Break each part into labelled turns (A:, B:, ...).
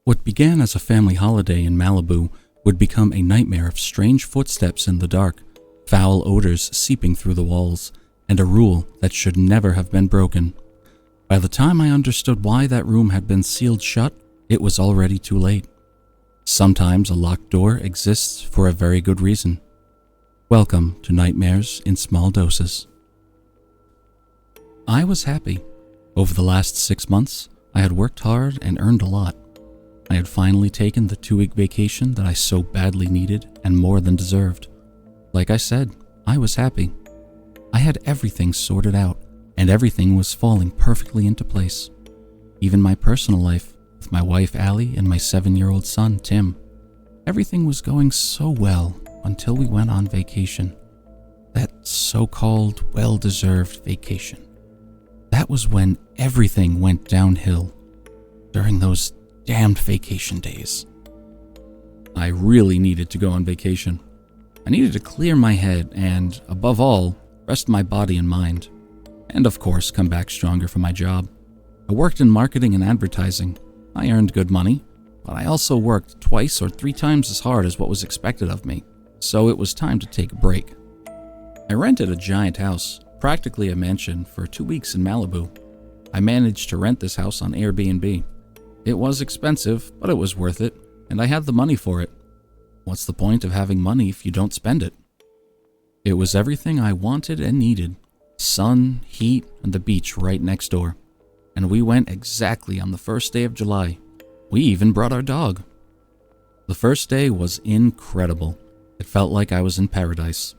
A: What began as a family holiday in Malibu would become a nightmare of strange footsteps in the dark, foul odors seeping through the walls, and a rule that should never have been broken. By the time I understood why that room had been sealed shut, it was already too late. Sometimes a locked door exists for a very good reason. Welcome to Nightmares in Small Doses. I was happy. Over the last 6 months, I had worked hard and earned a lot. I had finally taken the 2-week vacation that I so badly needed and more than deserved. Like I said, I was happy. I had everything sorted out, and everything was falling perfectly into place. Even my personal life, with my wife Allie and my 7-year-old son Tim. Everything was going so well until we went on vacation. That so-called well-deserved vacation. That was when everything went downhill. During those damned vacation days. I really needed to go on vacation. I needed to clear my head and, above all, rest my body and mind. And of course, come back stronger for my job. I worked in marketing and advertising. I earned good money, but I also worked 2 or 3 times as hard as what was expected of me, so it was time to take a break. I rented a giant house, practically a mansion, for 2 weeks in Malibu. I managed to rent this house on Airbnb. It was expensive, but it was worth it, and I had the money for it. What's the point of having money if you don't spend it? It was everything I wanted and needed. Sun, heat, and the beach right next door. And we went exactly on the first day of July. We even brought our dog. The first day was incredible. It felt like I was in paradise.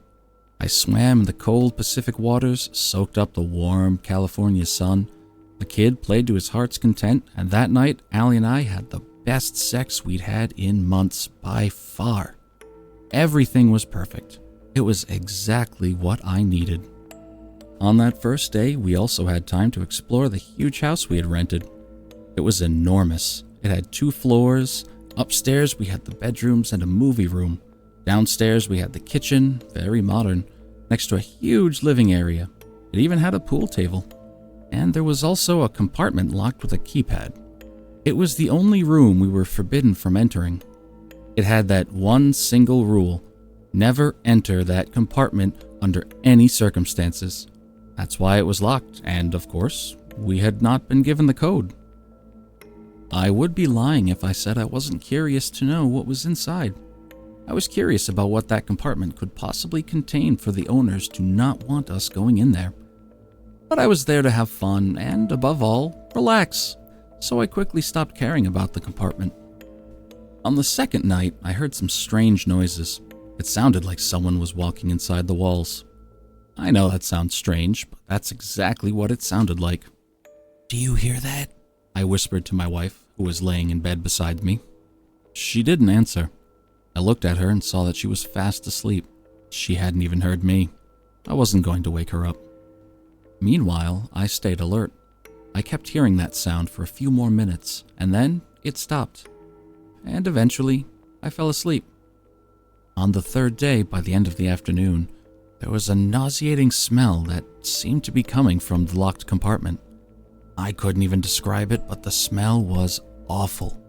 A: I swam in the cold Pacific waters, soaked up the warm California sun. The kid played to his heart's content, and that night, Allie and I had the best sex we'd had in months by far. Everything was perfect. It was exactly what I needed. On that first day, we also had time to explore the huge house we had rented. It was enormous. It had 2 floors. Upstairs, we had the bedrooms and a movie room. Downstairs, we had the kitchen, very modern, next to a huge living area. It even had a pool table. And there was also a compartment locked with a keypad. It was the only room we were forbidden from entering. It had that one single rule: never enter that compartment under any circumstances. That's why it was locked, and of course, we had not been given the code. I would be lying if I said I wasn't curious to know what was inside. I was curious about what that compartment could possibly contain for the owners to not want us going in there. But I was there to have fun and, above all, relax, so I quickly stopped caring about the compartment. On the second night, I heard some strange noises. It sounded like someone was walking inside the walls. I know that sounds strange, but that's exactly what it sounded like. "Do you hear that?" I whispered to my wife, who was laying in bed beside me. She didn't answer. I looked at her and saw that she was fast asleep. She hadn't even heard me. I wasn't going to wake her up. Meanwhile, I stayed alert. I kept hearing that sound for a few more minutes, and then it stopped. And eventually, I fell asleep. On the third day, by the end of the afternoon, there was a nauseating smell that seemed to be coming from the locked compartment. I couldn't even describe it, but the smell was awful.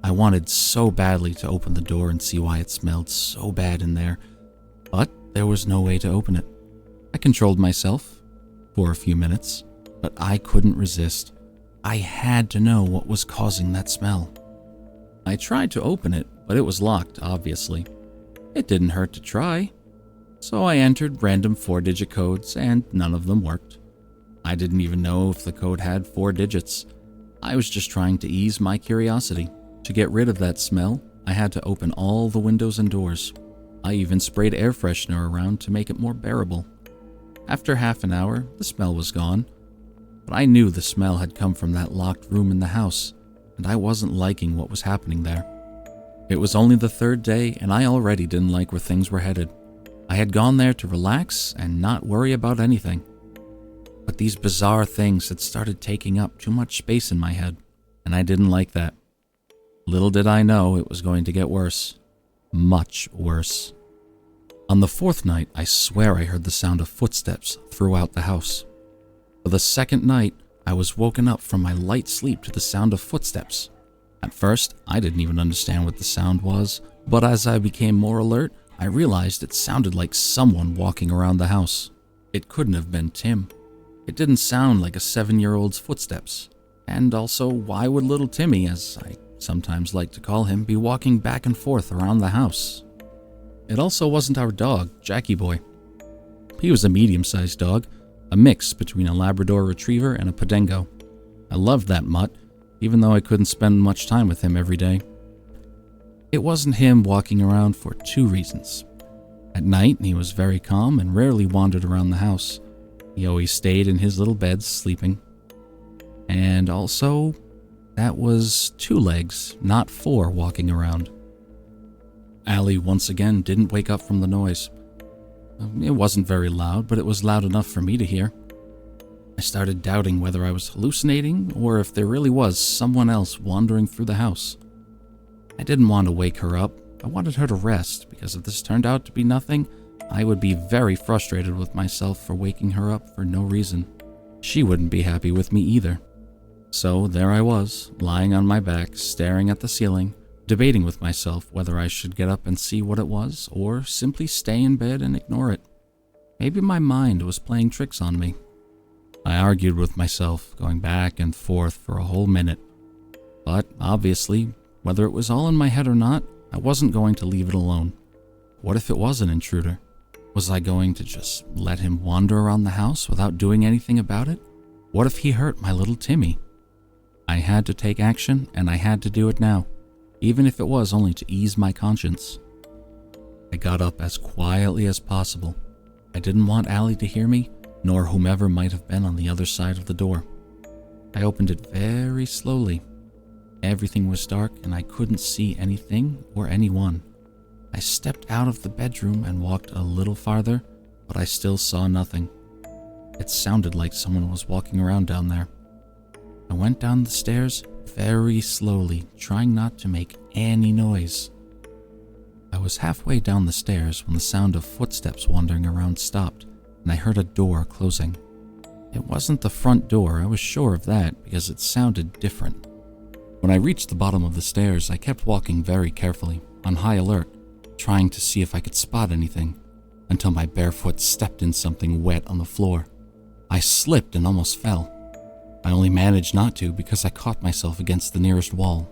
A: I wanted so badly to open the door and see why it smelled so bad in there, but there was no way to open it. I controlled myself for a few minutes, but I couldn't resist. I had to know what was causing that smell. I tried to open it, but it was locked, obviously. It didn't hurt to try. So I entered random 4-digit codes, and none of them worked. I didn't even know if the code had 4 digits. I was just trying to ease my curiosity. To get rid of that smell, I had to open all the windows and doors. I even sprayed air freshener around to make it more bearable. After half an hour, the smell was gone, but I knew the smell had come from that locked room in the house, and I wasn't liking what was happening there. It was only the 3rd day, and I already didn't like where things were headed. I had gone there to relax and not worry about anything. But these bizarre things had started taking up too much space in my head, and I didn't like that. Little did I know it was going to get worse. Much worse. On the 4th night, I swear I heard the sound of footsteps throughout the house. For the 2nd night, I was woken up from my light sleep to the sound of footsteps. At first, I didn't even understand what the sound was, but as I became more alert, I realized it sounded like someone walking around the house. It couldn't have been Tim. It didn't sound like a 7-year-old's footsteps. And also, why would little Timmy, as I sometimes like to call him, be walking back and forth around the house? It also wasn't our dog, Jackie Boy. He was a medium-sized dog, a mix between a Labrador Retriever and a Podengo. I loved that mutt, even though I couldn't spend much time with him every day. It wasn't him walking around for 2 reasons. At night, he was very calm and rarely wandered around the house. He always stayed in his little bed sleeping. And also, that was 2 legs, not 4, walking around. Allie once again didn't wake up from the noise. It wasn't very loud, but it was loud enough for me to hear. I started doubting whether I was hallucinating or if there really was someone else wandering through the house. I didn't want to wake her up. I wanted her to rest, because if this turned out to be nothing, I would be very frustrated with myself for waking her up for no reason. She wouldn't be happy with me either. So there I was, lying on my back, staring at the ceiling, debating with myself whether I should get up and see what it was, or simply stay in bed and ignore it. Maybe my mind was playing tricks on me. I argued with myself, going back and forth for a whole minute. But obviously, whether it was all in my head or not, I wasn't going to leave it alone. What if it was an intruder? Was I going to just let him wander around the house without doing anything about it? What if he hurt my little Timmy? I had to take action, and I had to do it now, even if it was only to ease my conscience. I got up as quietly as possible. I didn't want Allie to hear me, nor whomever might have been on the other side of the door. I opened it very slowly. Everything was dark, and I couldn't see anything or anyone. I stepped out of the bedroom and walked a little farther, but I still saw nothing. It sounded like someone was walking around down there. I went down the stairs very slowly, trying not to make any noise. I was halfway down the stairs when the sound of footsteps wandering around stopped, and I heard a door closing. It wasn't the front door, I was sure of that, because it sounded different. When I reached the bottom of the stairs, I kept walking very carefully, on high alert, trying to see if I could spot anything, until my bare foot stepped in something wet on the floor. I slipped and almost fell. I only managed not to because I caught myself against the nearest wall.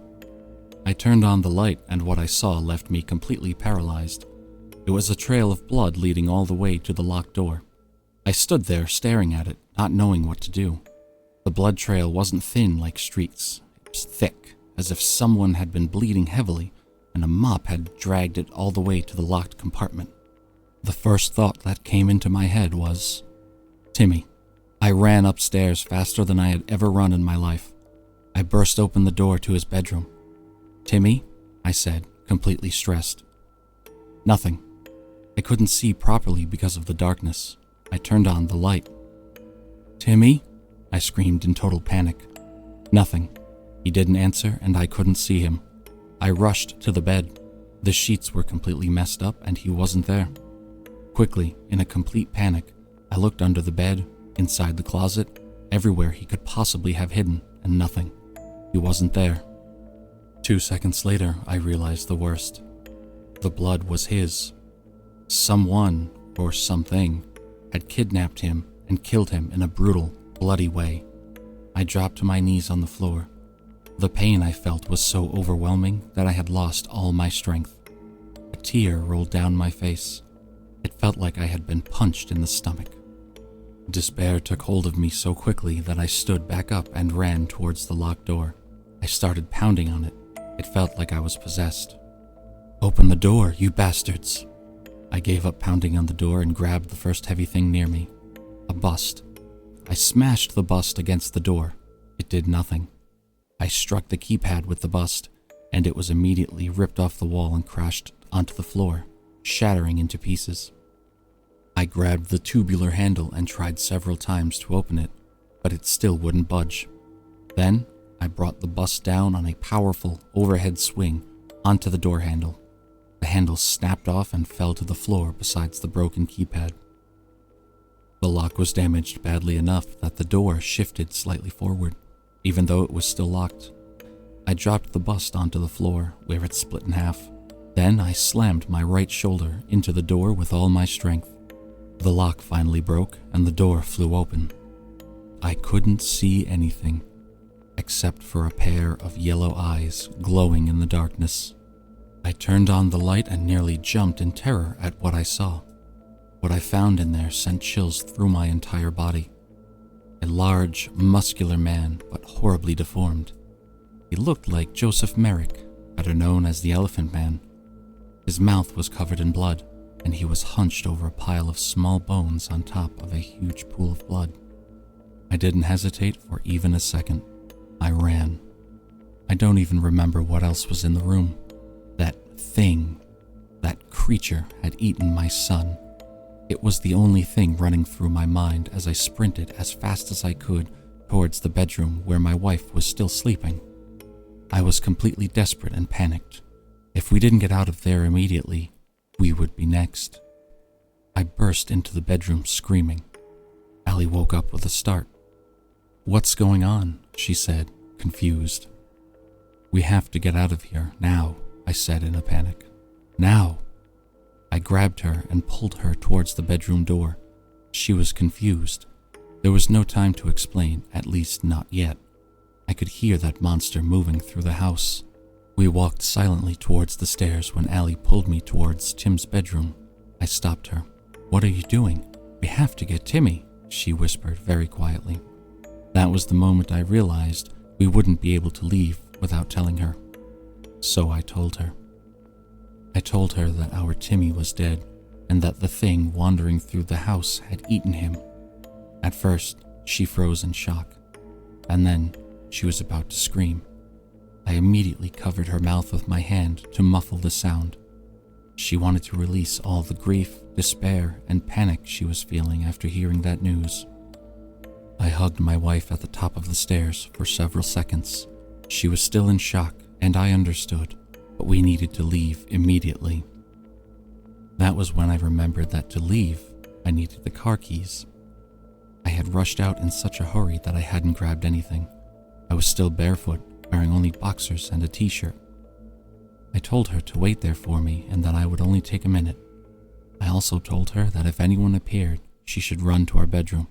A: I turned on the light, and what I saw left me completely paralyzed. It was a trail of blood leading all the way to the locked door. I stood there staring at it, not knowing what to do. The blood trail wasn't thin like streaks. It was thick, as if someone had been bleeding heavily, and a mop had dragged it all the way to the locked compartment. The first thought that came into my head was, Timmy. I ran upstairs faster than I had ever run in my life. I burst open the door to his bedroom. Timmy, I said, completely stressed. Nothing. I couldn't see properly because of the darkness. I turned on the light. Timmy? I screamed in total panic. Nothing. He didn't answer, and I couldn't see him. I rushed to the bed. The sheets were completely messed up, and he wasn't there. Quickly, in a complete panic, I looked under the bed, inside the closet, everywhere he could possibly have hidden, and nothing. He wasn't there. 2 seconds later, I realized the worst. The blood was his. Someone, or something, had kidnapped him and killed him in a brutal, bloody way. I dropped to my knees on the floor. The pain I felt was so overwhelming that I had lost all my strength. A tear rolled down my face. It felt like I had been punched in the stomach. Despair took hold of me so quickly that I stood back up and ran towards the locked door. I started pounding on it. It felt like I was possessed. Open the door, you bastards! I gave up pounding on the door and grabbed the first heavy thing near me. A bust. I smashed the bust against the door. It did nothing. I struck the keypad with the bust, and it was immediately ripped off the wall and crashed onto the floor, shattering into pieces. I grabbed the tubular handle and tried several times to open it, but it still wouldn't budge. Then, I brought the bust down on a powerful overhead swing onto the door handle. The handle snapped off and fell to the floor besides the broken keypad. The lock was damaged badly enough that the door shifted slightly forward, even though it was still locked. I dropped the bust onto the floor, where it split in half. Then I slammed my right shoulder into the door with all my strength. The lock finally broke, and the door flew open. I couldn't see anything, except for a pair of yellow eyes glowing in the darkness. I turned on the light and nearly jumped in terror at what I saw. What I found in there sent chills through my entire body. A large, muscular man, but horribly deformed. He looked like Joseph Merrick, better known as the Elephant Man. His mouth was covered in blood, and he was hunched over a pile of small bones on top of a huge pool of blood. I didn't hesitate for even a second. I ran. I don't even remember what else was in the room. That thing, that creature had eaten my son. It was the only thing running through my mind as I sprinted as fast as I could towards the bedroom where my wife was still sleeping. I was completely desperate and panicked. If we didn't get out of there immediately, we would be next. I burst into the bedroom screaming. Allie woke up with a start. "What's going on?" she said, confused. "We have to get out of here, now," I said in a panic. "Now!" I grabbed her and pulled her towards the bedroom door. She was confused. There was no time to explain, at least not yet. I could hear that monster moving through the house. We walked silently towards the stairs when Allie pulled me towards Tim's bedroom. I stopped her. "What are you doing? We have to get Timmy," she whispered very quietly. That was the moment I realized we wouldn't be able to leave without telling her. So I told her. I told her that our Timmy was dead and that the thing wandering through the house had eaten him. At first, she froze in shock, and then she was about to scream. I immediately covered her mouth with my hand to muffle the sound. She wanted to release all the grief, despair, and panic she was feeling after hearing that news. I hugged my wife at the top of the stairs for several seconds. She was still in shock, and I understood, but we needed to leave immediately. That was when I remembered that to leave, I needed the car keys. I had rushed out in such a hurry that I hadn't grabbed anything. I was still barefoot, wearing only boxers and a t-shirt. I told her to wait there for me and that I would only take a minute. I also told her that if anyone appeared, she should run to our bedroom.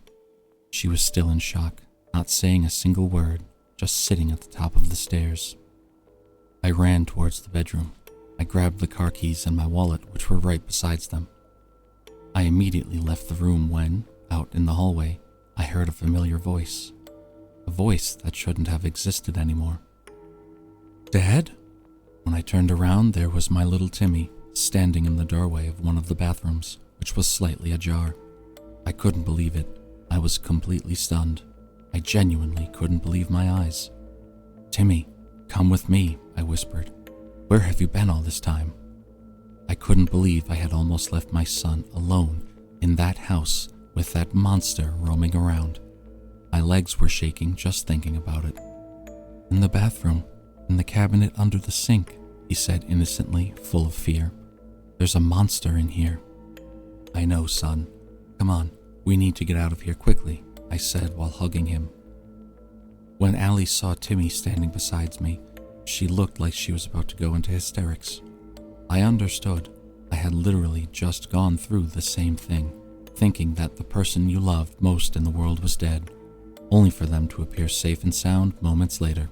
A: She was still in shock, not saying a single word, just sitting at the top of the stairs. I ran towards the bedroom. I grabbed the car keys and my wallet, which were right beside them. I immediately left the room when, out in the hallway, I heard a familiar voice. A voice that shouldn't have existed anymore. "Dad?" When I turned around, there was my little Timmy, standing in the doorway of one of the bathrooms, which was slightly ajar. I couldn't believe it. I was completely stunned. I genuinely couldn't believe my eyes. "Timmy, come with me," I whispered. "Where have you been all this time?" I couldn't believe I had almost left my son alone in that house with that monster roaming around. My legs were shaking just thinking about it. "In the bathroom, in the cabinet under the sink," he said innocently, full of fear. "There's a monster in here." "I know, son. Come on, we need to get out of here quickly," I said while hugging him. When Allie saw Timmy standing beside me, she looked like she was about to go into hysterics. I understood. I had literally just gone through the same thing, thinking that the person you loved most in the world was dead, only for them to appear safe and sound moments later.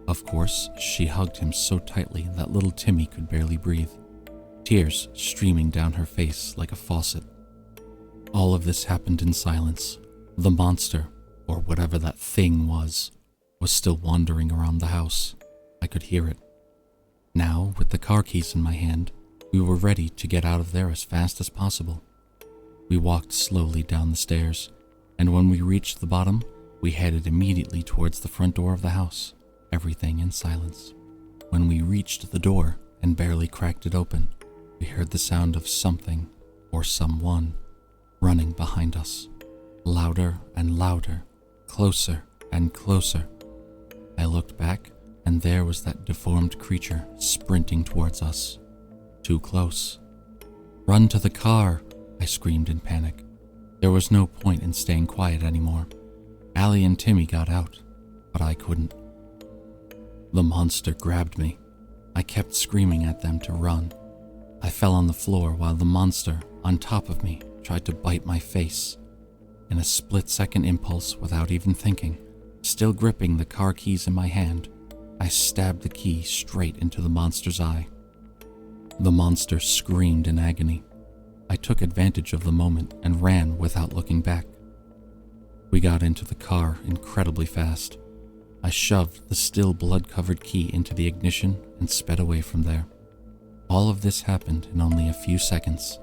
A: Of course, she hugged him so tightly that little Timmy could barely breathe, tears streaming down her face like a faucet. All of this happened in silence. The monster, or whatever that thing was still wandering around the house. I could hear it. Now, with the car keys in my hand, we were ready to get out of there as fast as possible. We walked slowly down the stairs, and when we reached the bottom, we headed immediately towards the front door of the house, everything in silence. When we reached the door and barely cracked it open, we heard the sound of something, or someone, running behind us. Louder and louder, closer and closer. I looked back, and there was that deformed creature sprinting towards us. Too close. "Run to the car!" I screamed in panic. There was no point in staying quiet anymore. Allie and Timmy got out, but I couldn't. The monster grabbed me. I kept screaming at them to run. I fell on the floor while the monster, on top of me, tried to bite my face. In a split-second impulse, without even thinking, still gripping the car keys in my hand, I stabbed the key straight into the monster's eye. The monster screamed in agony. I took advantage of the moment and ran without looking back. We got into the car incredibly fast. I shoved the still blood-covered key into the ignition and sped away from there. All of this happened in only a few seconds.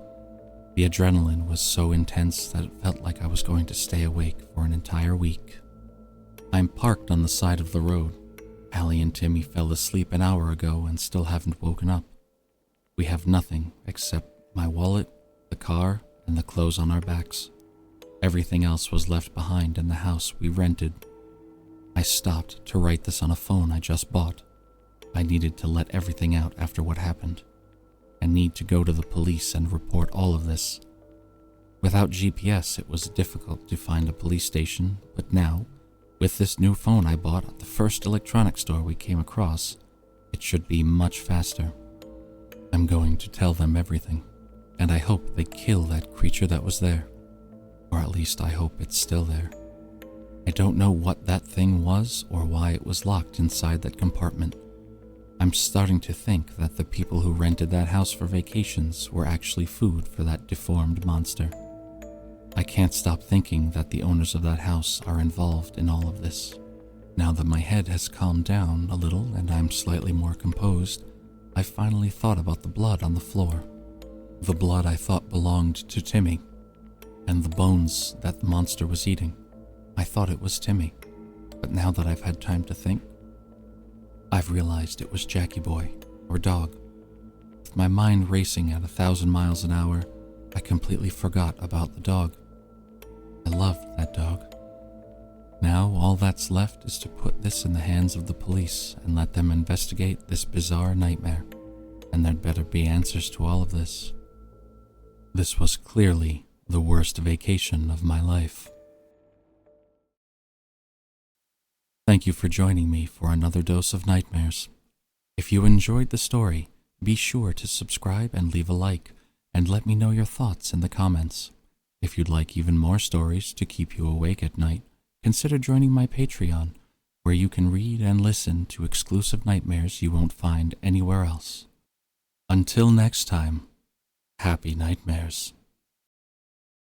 A: The adrenaline was so intense that it felt like I was going to stay awake for an entire week. I'm parked on the side of the road. Allie and Timmy fell asleep an hour ago and still haven't woken up. We have nothing except my wallet, the car, and the clothes on our backs. Everything else was left behind in the house we rented. I stopped to write this on a phone I just bought. I needed to let everything out after what happened. I need to go to the police and report all of this. Without GPS, it was difficult to find a police station, but now, with this new phone I bought at the first electronics store we came across, it should be much faster. I'm going to tell them everything, and I hope they kill that creature that was there. Or at least I hope it's still there. I don't know what that thing was or why it was locked inside that compartment. I'm starting to think that the people who rented that house for vacations were actually food for that deformed monster. I can't stop thinking that the owners of that house are involved in all of this. Now that my head has calmed down a little and I'm slightly more composed, I finally thought about the blood on the floor. The blood I thought belonged to Timmy, and the bones that the monster was eating. I thought it was Timmy, but now that I've had time to think, I've realized it was Jackie Boy, or Dog. With my mind racing at 1,000 miles an hour, I completely forgot about the dog. I loved that dog. Now all that's left is to put this in the hands of the police and let them investigate this bizarre nightmare, and there'd better be answers to all of this. This was clearly the worst vacation of my life. Thank you for joining me for another dose of nightmares. If you enjoyed the story, be sure to subscribe and leave a like, and let me know your thoughts in the comments. If you'd like even more stories to keep you awake at night, consider joining my Patreon, where you can read and listen to exclusive nightmares you won't find anywhere else. Until next time, happy nightmares.